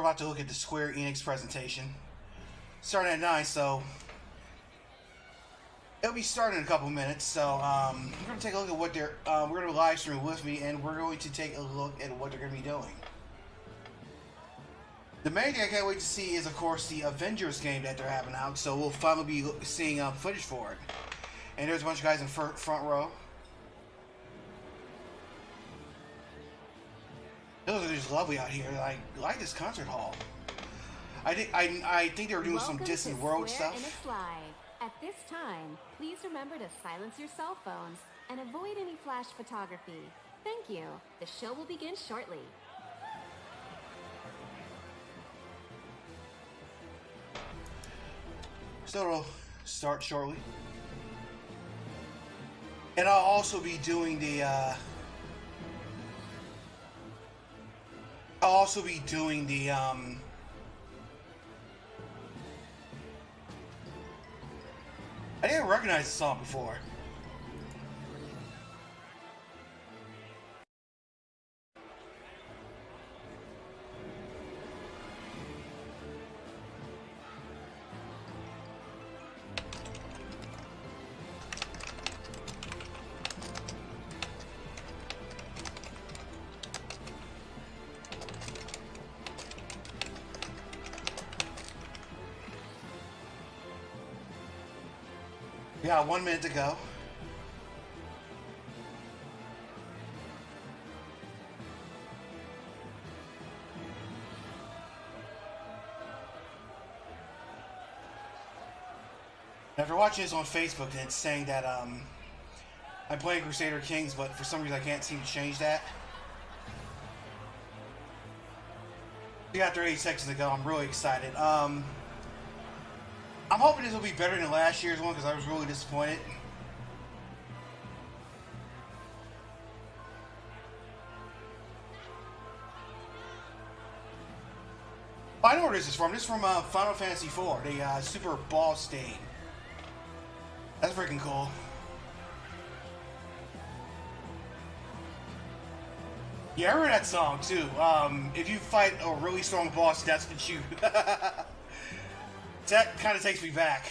about to look at the Square Enix presentation. Starting at 9, so it'll be starting in a couple minutes. So we're going to take a look at what they're... we're going to live stream with me, and we're going to take a look at what they're going to be doing. The main thing I can't wait to see is, of course, the Avengers game that they're having out. So we'll finally be seeing footage for it. And there's a bunch of guys in front row. Those are just lovely out here. I like this concert hall. I think they were doing some Distant World stuff. Enix Live. At this time, please remember to silence your cell phones and avoid any flash photography. Thank you. The show will begin shortly. So it'll start shortly. And I'll also be doing the I didn't recognize the song before. Yeah, 1 minute to go. After watching this on Facebook, and it's saying that I'm playing Crusader Kings, but for some reason I can't seem to change that. We got 30 seconds to go. I'm really excited. I'm hoping this will be better than last year's one because I was really disappointed. I know where this is from. This is from Final Fantasy IV, the Super Boss theme. That's freaking cool. Yeah, I heard that song too. If you fight a really strong boss, that's what you... That kind of takes me back.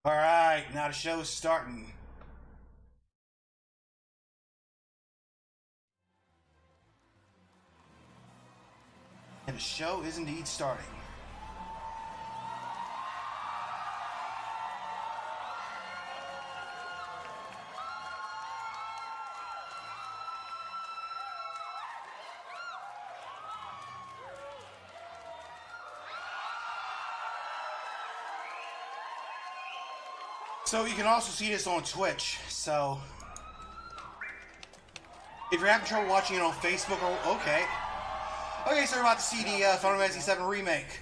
Alright, now the show is starting. And the show is indeed starting. So you can also see this on Twitch, so if you're having trouble watching it on Facebook, or okay, so we're about to see the Final Fantasy VII Remake.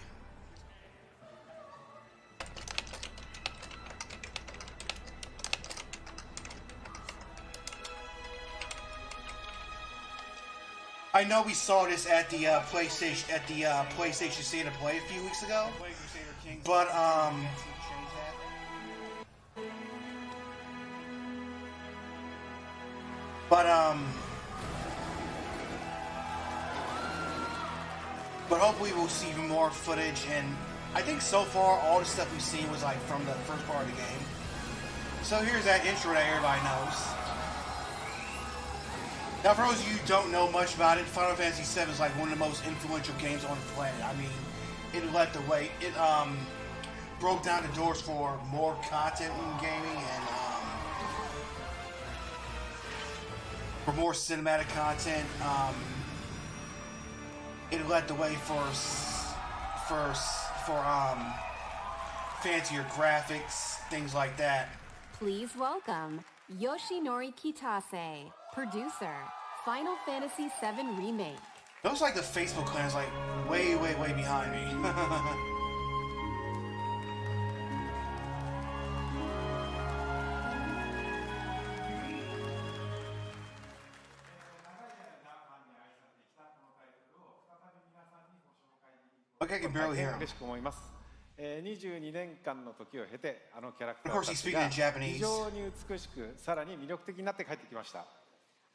I know we saw this at the PlayStation State of Play a few weeks ago, but hopefully we'll see even more footage, and I think so far all the stuff we've seen was like from the first part of the game. So here's that intro that everybody knows. Now for those of you who don't know much about it, Final Fantasy VII is like one of the most influential games on the planet. I mean, it led the way. It broke down the doors for more content in gaming and for more cinematic content. It led the way for fancier graphics, things like that. Please welcome Yoshinori Kitase, producer, Final Fantasy VII Remake. Looks like the Facebook clan is like way behind me. Okay, I can barely hear him. 22年間の時を経てキャラクタ Of ー course, た he's ち speaking が in Japanese. 非常に美しくさらに魅力的になって帰ってきました。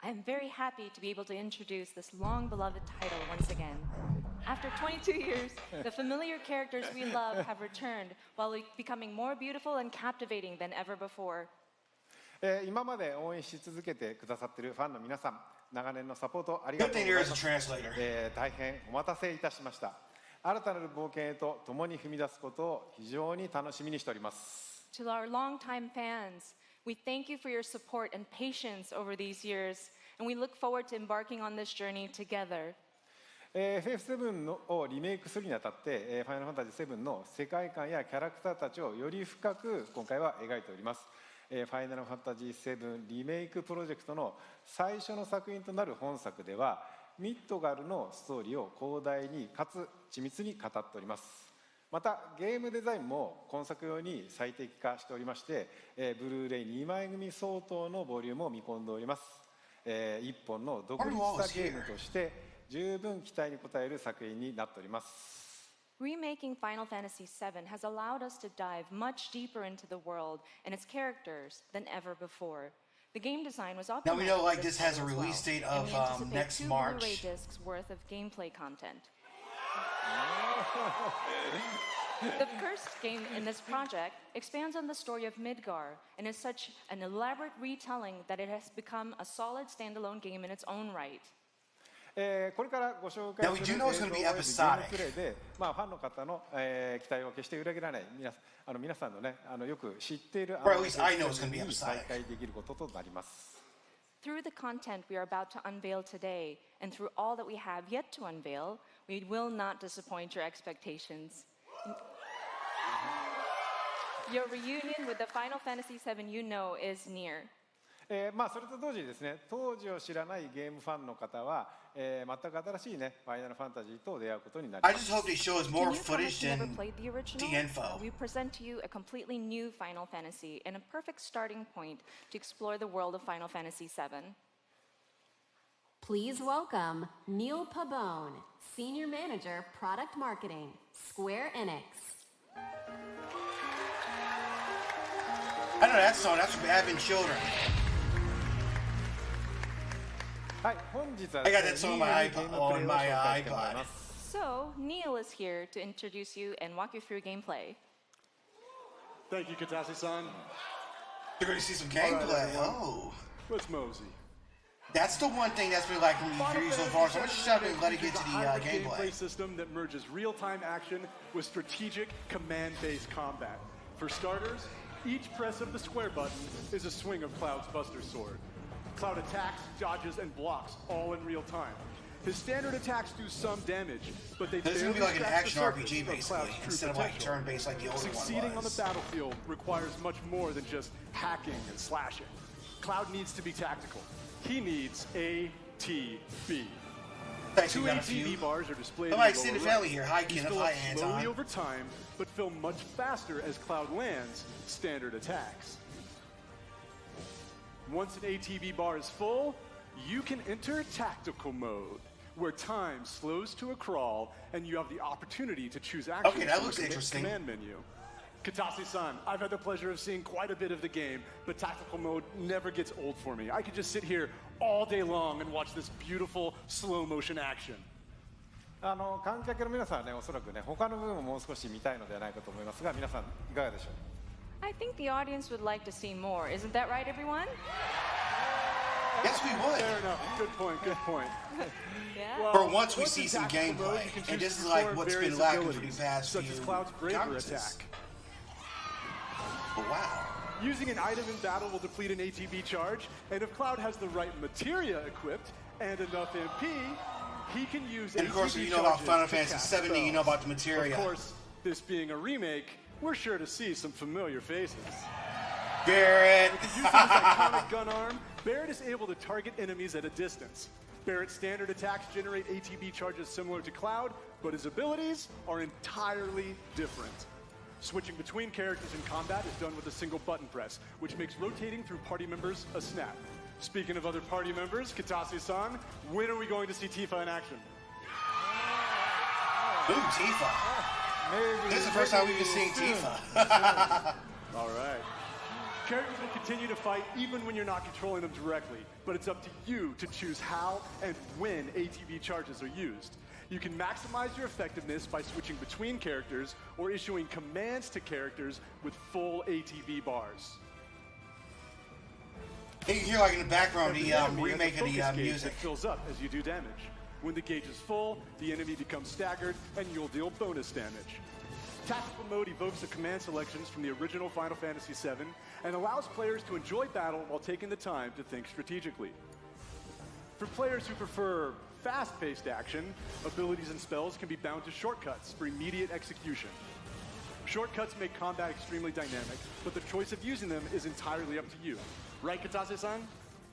I'm very happy to be able to introduce this long-beloved title once again. After 22 years, the familiar characters we love have returned while becoming more beautiful and captivating than ever before. 今まで応援し続けてくださっているファンの皆さん、長年のサポートありが Good とう thing ござ there い is ま a す。 translator. 大変お待たせいたしました。新たなる冒険へと共に踏み出すことを非常に楽しみにしております。To our longtime fans, we thank you for your support and patience over these years, and we look forward to embarking on this journey together. FF7 をリメイクするにあたって、ファイナルファンタジー7の世界観やキャラクターたちをより深く今回は描いております。ファイナルファンタジー7リメイクプロジェクトの最初の作品となる本作では、ミッドガルのストーリーを広大にかつ緻密に語っております。またゲームデザインも今作用に最適化しておりまして、ブルーレイ2枚組相当のボリュームを見込んでおります。一本の独立したゲームとして十分期待に応える作品になっております。Remaking Final Fantasy VII has allowed us to dive much deeper into the world and its characters than ever before. The game design was optimized. Now we know like for this title has a as well, release date and of we anticipate next 2 March. Blu-ray discs worth of gameplay content. The first game in this project expands on the story of Midgar and is such an elaborate retelling that it has become a solid standalone game in its own right. これからご紹介する Now we do know it's going to be ゲーム episodic. プレイで、ファンの方の、期待を決して裏切らない皆さんのねよく知っている Or at least I know it's going to be に episodic. 再開できることとなります。Through the content we are about to unveil today, and through all that we have yet to unveil, we will not disappoint your expectations. Your reunion with the Final Fantasy VII you know is near. それと同時にですね、当時を知らないゲームファンの方は、全く新しいねファイナルファンタジーと出会うことになりま I す。 just hope they show us To more newcomers footage who never than played the original, the info. we present to you a completely new Final Fantasy and a perfect starting point to explore the world of Final Fantasy VII. Please welcome Neil Pabone, Senior Manager, Product Marketing, Square Enix. I know that song. That's from Advent Children. はい、本日は I got で that す song ね、 on ニー my ユニ iPod- ゲームプレイを on 紹 my 介してもらいます。 So, Neil is here to introduce you and walk you through gameplay. Thank you, Katase-san. You're going to see some All right, gameplay. everyone. Oh. Let's mosey. That's the one thing that's been like from E3 so far. So I'm going to shut up and let it get to the hybrid gameplay. gameplay system that merges real-time action with strategic command-based combat. For starters, each press of the square button is a swing of Cloud's Buster Sword. Cloud attacks, dodges, and blocks all in real time. His standard attacks do some damage, but they This is barely going to be like an scratch action the surface RPG of basically, Cloud's true instead of like potential. turn-based like the older one Succeeding on the was. battlefield requires much more than just hacking and slashing. Cloud needs to be tactical. He needs ATB. Thanks, we 2 got a few. ATB bars are displayed I'm like in the extended lower family right. here. Hi, These Kenneth. fill Hi, up slowly Anton. over time, but fill much faster as Cloud lands standard attacks. Once an ATB bar is full, you can enter tactical mode, where time slows to a crawl and you have the opportunity to choose actions Okay, that from looks the interesting. command menu. Katase-san, I've had the pleasure of seeing quite a bit of the game, but tactical mode never gets old for me. I could just sit here all day long and watch this beautiful slow motion action. 観客の皆さんはね、おそらくね、他の部分ももう少し見たいのではないかと思いますが、皆さんいかがでしょう。 I think the audience would like to see more. Isn't that right, everyone? Yes, we would. Fair enough. Good point. Good point. Yeah. Well, For once we once see in some tactical mode, gameplay, you can and choose this to is like perform what's various been lacking for abilities, the past such few as Cloud's Braver conferences. attack. Oh, wow. Using an item in battle will deplete an ATB charge, and if Cloud has the right materia equipped and enough MP, he can use And of course, ATB if you know about charges Final to Fantasy cast 7, then you know spells. about the materia. Of course, this being a remake, we're sure to see some familiar faces. Barrett. With the use of his iconic gun arm, Barrett is able to target enemies at a distance. Barrett's standard attacks generate ATB charges similar to Cloud, but his abilities are entirely different. Switching between characters in combat is done with a single button press, which makes rotating through party members a snap. Speaking of other party members, Katase-san, when are we going to see Tifa in action? Ooh, Tifa. maybe. This is the first time we've been seeing soon. Tifa. All right. Characters will continue to fight even when you're not controlling them directly, but it's up to you to choose how and when ATB charges are used. You can maximize your effectiveness by switching between characters or issuing commands to characters with full ATB bars. You can hear like in the background Every the enemy has a remake of focus the gauge music. that fills up as you do damage. When the gauge is full, the enemy becomes staggered and you'll deal bonus damage. Tactical mode evokes the command selections from the original Final Fantasy VII and allows players to enjoy battle while taking the time to think strategically. For players who prefer fast-paced action, abilities and spells can be bound to shortcuts for immediate execution. Shortcuts make combat extremely dynamic, but the choice of using them is entirely up to you. Right, Katase-san?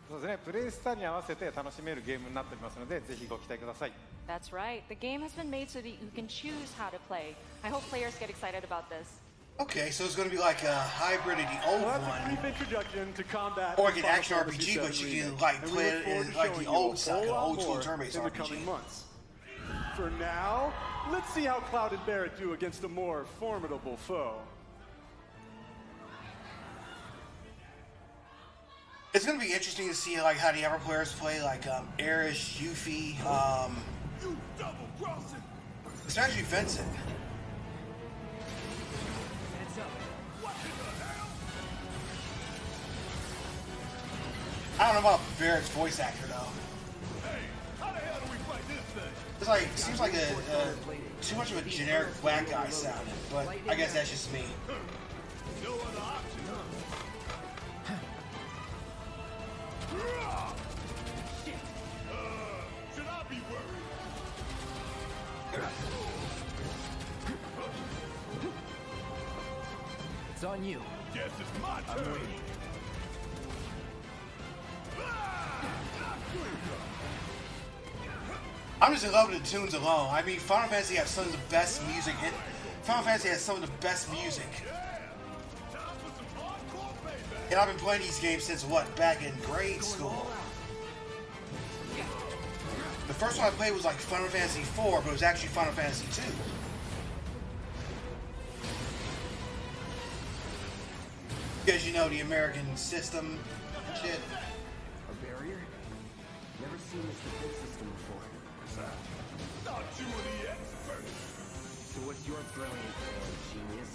そうですね、プレイスタイルに合わせて楽しめるゲームになっておりますので、ぜひご期待ください。 That's right. The game has been made so that you can choose how to play. I hope players get excited about this. Okay, so it's going to be like a hybrid of the old Well, that's a one, brief introduction to combat. or like in an Final action Fantasy RPG, but VII you can Remake, like and we play look it forward in to like showing the you old a style, whole lot old school more turn-based in the RPG. coming months. For now, let's see how Cloud and Barrett do against a more formidable foe. It's going to be interesting to see like how the other players play, like Erish, Yuffie, especially Vincent. I don't know about Barrett's voice actor though. It's like seems like a too much of a generic black guy sounding, but I guess that's just me. Should I be worried? It's on you. Guess it's my turn. I'm just in love with the tunes alone. I mean, Final Fantasy has some of the best music. Final Fantasy has some of the best music. And I've been playing these games since what? Back in grade school. The first one I played was like Final Fantasy 4, but it was actually Final Fantasy 2. Because you know the American system shit. A barrier? Never seen this defense system before. Thought you were the expert. So what's your brilliant plan, genius?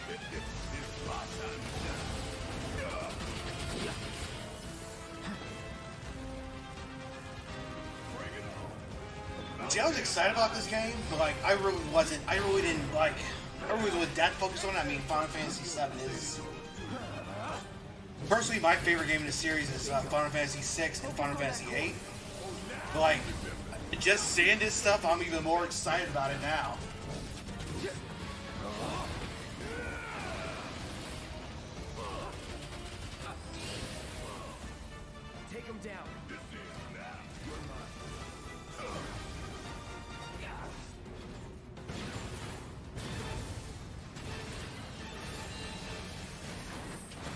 It's my time to shine. Bring it on. See, I was excited about this game, but like I really wasn't. I really didn't like. I really was that focused on it. I mean, Final Fantasy VII is personally my favorite game in the series is Final Fantasy VI and Final Fantasy VIII. But like, just seeing this stuff, I'm even more excited about it now. Take him down.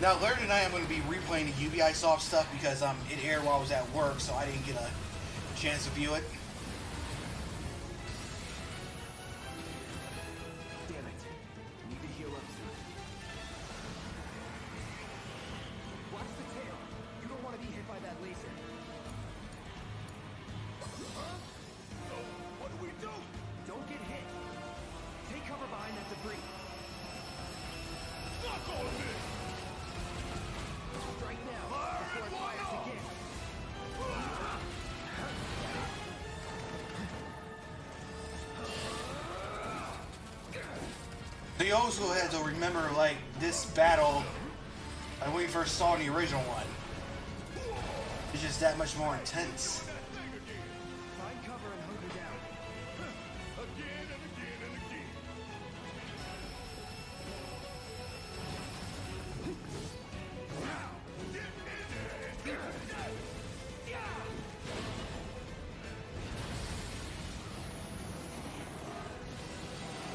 Now later tonight, I'm going to be replaying the Ubisoft stuff because it aired while I was at work, so I didn't get a chance to view it. Damn it. Need to heal up soon. Watch the tail. You don't want to be hit by that laser. What do we do? Don't get hit. Take cover behind that debris. Fuck all of this. Strike now before it fires again. So you also had to remember, like, this battle when we first saw in the original one. It's just that much more intense. Find cover and hunker down. Again and again and again.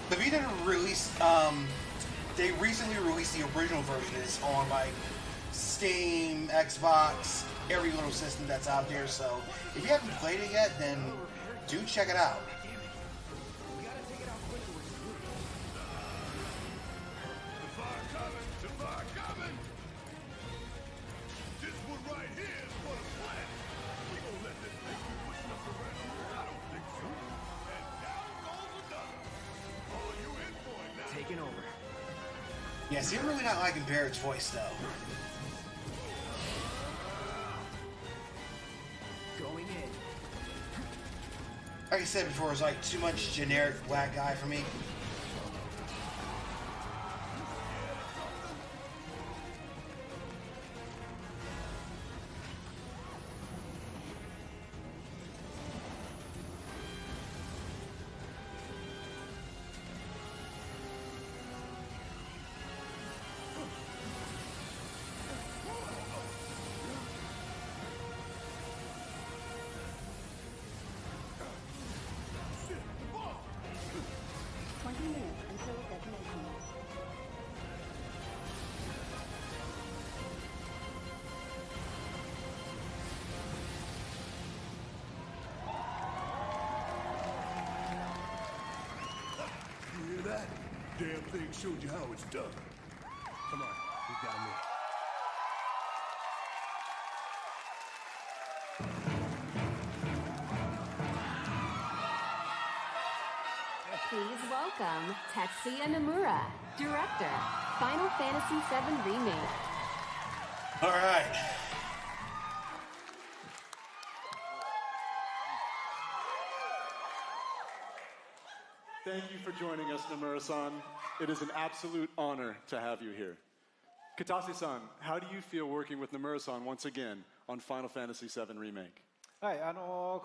The Vita released, they recently released the original version. It's on like Steam, Xbox, every little system that's out there. So if you haven't played it yet, then do check it out. We gotta take it out quickly. Yeah, see, I'm really not liking Barrett's voice though. Going in. Like I said before, it's like too much generic black guy for me. You hear that? Damn thing showed you how it's done. Come on, we got me. Please welcome Tetsuya Nomura, director, Final Fantasy VII Remake. All right. Thank you for joining us, Nomura-san. It is an absolute honor to have you here. Katase-san, how do you feel working with Nomura-san once again on Final Fantasy VII Remake? はい、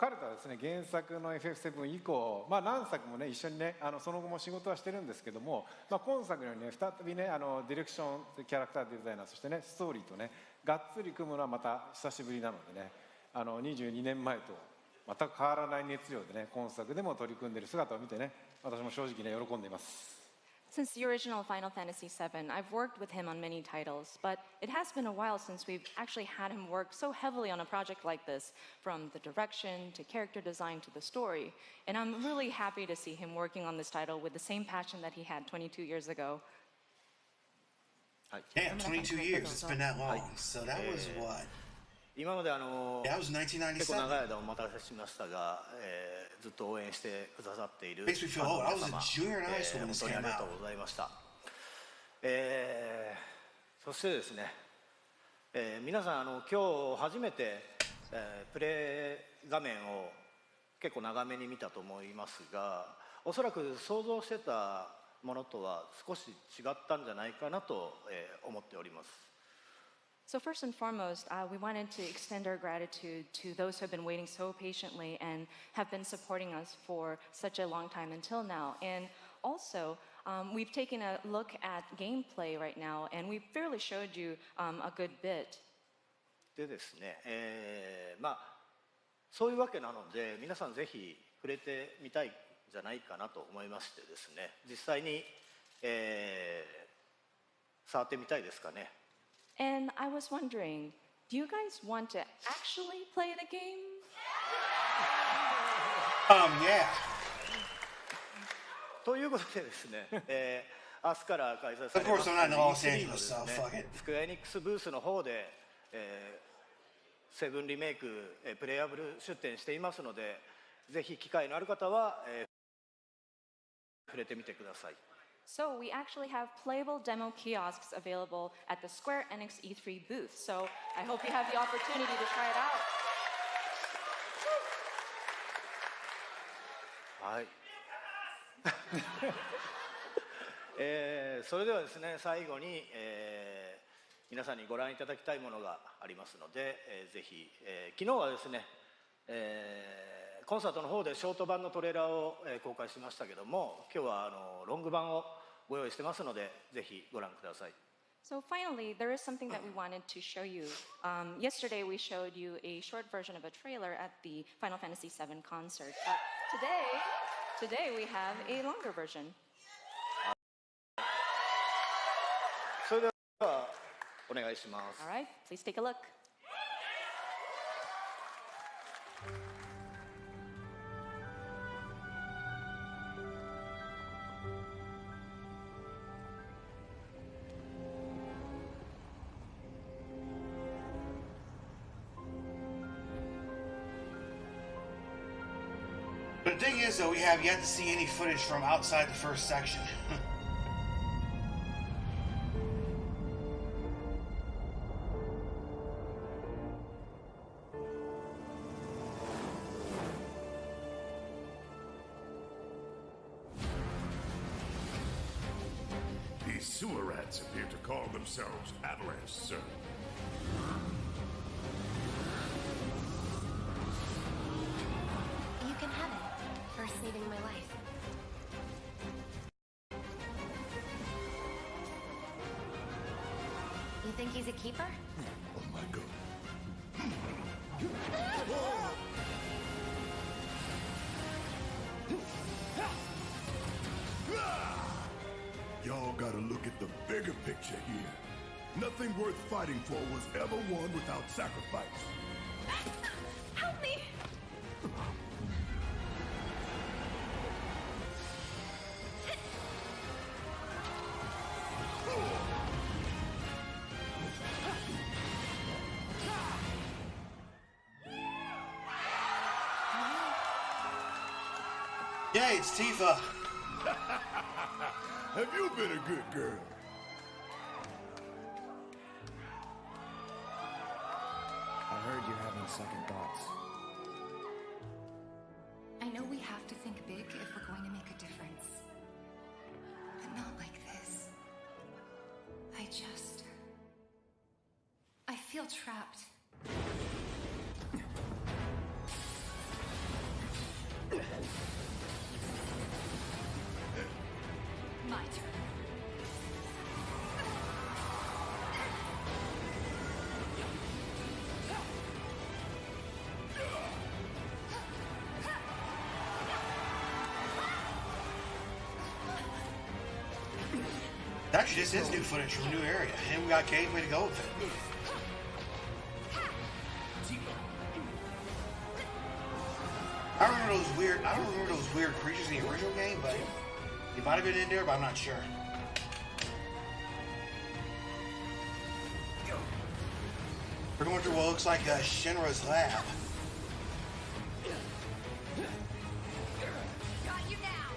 彼とはですね、原作の FF7 以降、何作もね、一緒にね、その後も仕事はしてるんですけども、今作のようにね、再びね、ディレクション、キャラクターデザイナー、そしてね、ストーリーとね、がっつり組むのはまた久しぶりなのでね、22年前と全く変わらない熱量でね、今作でも取り組んでいる姿を見てね、私も正直ね、喜んでいます。Since the original Final Fantasy VII, I've worked with him on many titles, but it has been a while since we've actually had him work so heavily on a project like this, from the direction to character design to the story. And I'm really happy to see him working on this title with the same passion that he had 22 years ago. Damn, 22 years. It's been that long. So that was what? 今まで That was 結構 1997. 長い間お待たせしましたが、ずっと応援してくださっている Makes me feel ファン old. の I was 皆 a 様、junior in high school when 本 this 当にあ came りがと out. うございました。そしてですね、皆さん今日初めて、プレイ画面を結構長めに見たと思いますが、おそらく想像してたものとは少し違ったんじゃないかなと、思っております。So first and foremost, we wanted to extend our gratitude to those who have been waiting so patiently and have been supporting us for such a long time until now. And also, we've taken a look at gameplay right now, and we've fairly showed you a good bit. でですね、そういうわけなので、皆さんぜひ触れてみたいんじゃないかなと思いましてですね、実際に、触ってみたいですかね。And I was wondering, do you guys want to actually play the game? Yeah. ということでですね、明日から開催され Of ま course, す I'm not in Los E3 の Angeles, です so ね fuck it. スクエアエニックスブースの方で、セブンリメイク、プレイアブル出展していますので、ぜひ機会のある方は、触れてみてください。So we actually have playable demo kiosks available at the Square Enix E3 booth. So I hope you have the opportunity to try it out. はい。それではですね、最後に、皆さんにご覧いただきたいものがありますので、ぜひ、昨日はですね、コンサートの方でショート版のトレーラーを、公開しましたけども、今日はロング版をご用意してますので、ぜひご覧ください。So finally, there is something that we wanted to show you. Yesterday, we showed you a short version of a trailer at the Final Fantasy VII concert. Today we have a longer version. それではお願いします。 All right, please take a look. But the thing is, though, we have yet to see any footage from outside the first section. These sewer rats appear to call themselves Avalanche, sir. You can have it for saving my life. You think he's a keeper? Oh my god. Y'all gotta look at the bigger picture here. Nothing worth fighting for was ever won without sacrifice. Help me! Yay, it's Tifa. Have you been a good girl? I heard you're having second thoughts. I know we have to think big if we're going to make a difference. But not like this. I feel trapped. My turn. Actually, this is new footage from a new area, and we got Cade. Way to go with it. I don't remember those weird creatures in the original game, but he might have been in there, but I'm not sure. We're going through what looks like Shinra's lab. Got you now.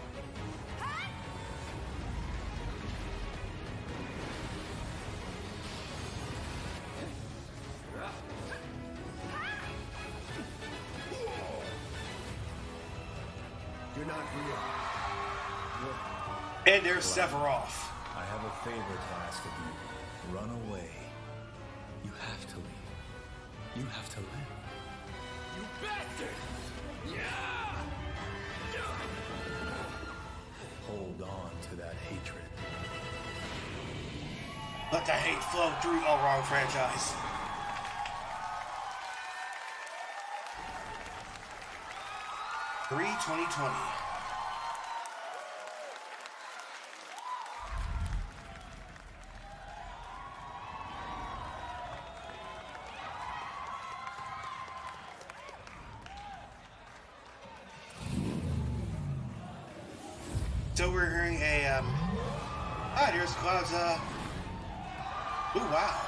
You're not real. And there's Sephiroth. I have a favor to ask of you. Run away. You have to leave. You have to live. You bastard! Hold on to that hatred. Let the hate flow through the wrong franchise. E3 2020. So we're hearing a there's Cloud's ooh, wow.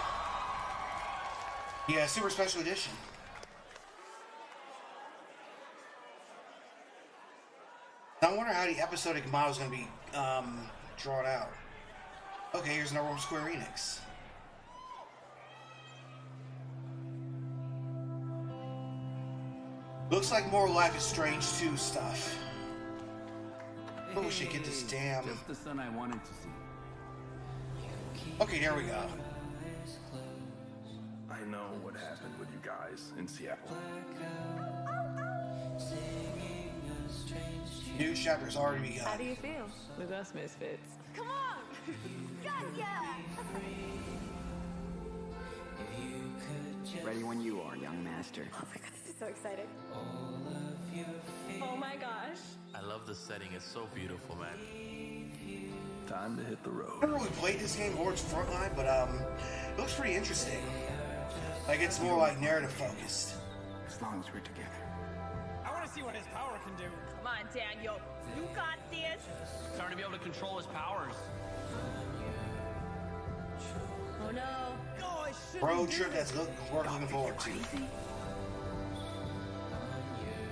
Yeah, super special edition. I wonder how the episodic model is going to be drawn out. Okay, here's another one from Square Enix. Looks like more Life is Strange 2 stuff. I wish I could get this damn... Just the son I wanted to see. Okay, there we go. I know what happened with you guys in Seattle. New chapter's already begun. How do you feel? With us misfits. Come on! Got ya! Ready when you are, young master. Oh my god, this is so exciting. Oh my gosh. I love the setting. It's so beautiful, man. Time to hit the road. I never really played this game or its frontline, but it looks pretty interesting. Like it's more like narrative focused. As long as we're together. I want to see what his power can do. Come on, Daniel. You got this. Starting to be able to control his powers. Oh no. Oh, Road trip that's worth looking forward to.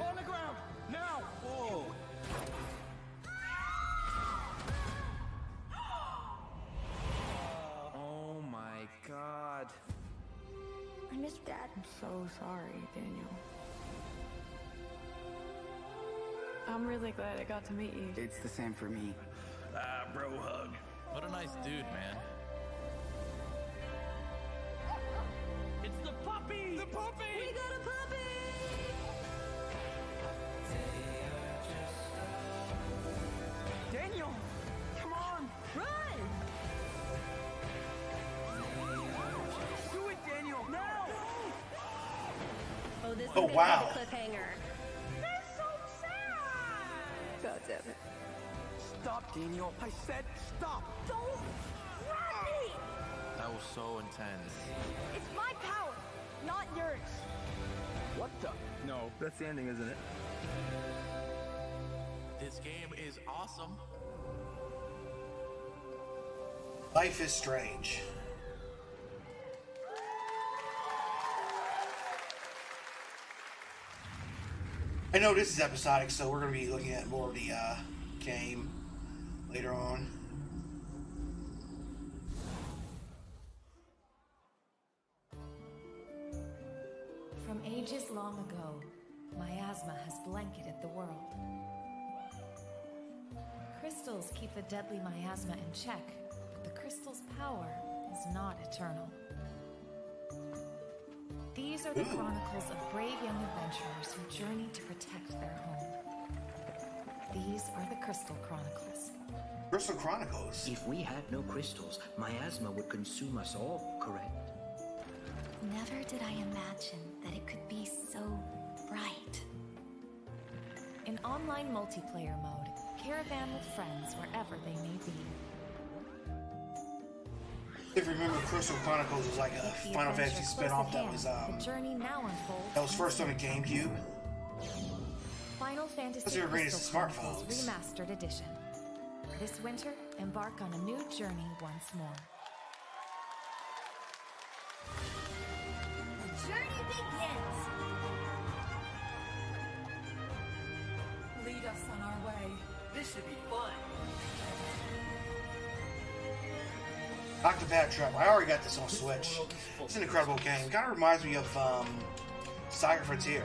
On the ground now. Whoa. Oh my god. I miss Dad. I'm so sorry, Daniel. I'm really glad I got to meet you. It's the same for me. Bro hug. What a nice dude, man. It's the puppy! The puppy! We got a puppy! Daniel! Come on! Run! Do it, Daniel! Now! Oh, this Oh, is a wow. cliffhanger. That's so sad! God damn it. Stop, Daniel. I said stop! Don't grab me! That was so intense. It's my power, not yours. What the? No, that's the ending, isn't it? This game is awesome. Life is strange. I know this is episodic, so we're going to be looking at more of the game later on. From ages long ago, miasma has blanketed the world. Crystals keep the deadly miasma in check, but the crystal's power is not eternal. These are the chronicles of brave young adventurers who journey to protect their home. These are the Crystal Chronicles. Crystal Chronicles? If we had no crystals, miasma would consume us all, correct? Never did I imagine that it could be so bright. In online multiplayer mode, caravan with friends wherever they may be. If you remember, Crystal Chronicles was like a Final Fantasy spin-off that was first on the GameCube. Final Fantasy Plus, they were bringing it to Crystal smartphones. Chronicles Remastered Edition. This winter, embark on a new journey once more. The journey begins. Lead us on our way. This should be fun. Octopath Traveler. I already got this on Switch. It's an incredible game. Kind of reminds me of Saga Frontier.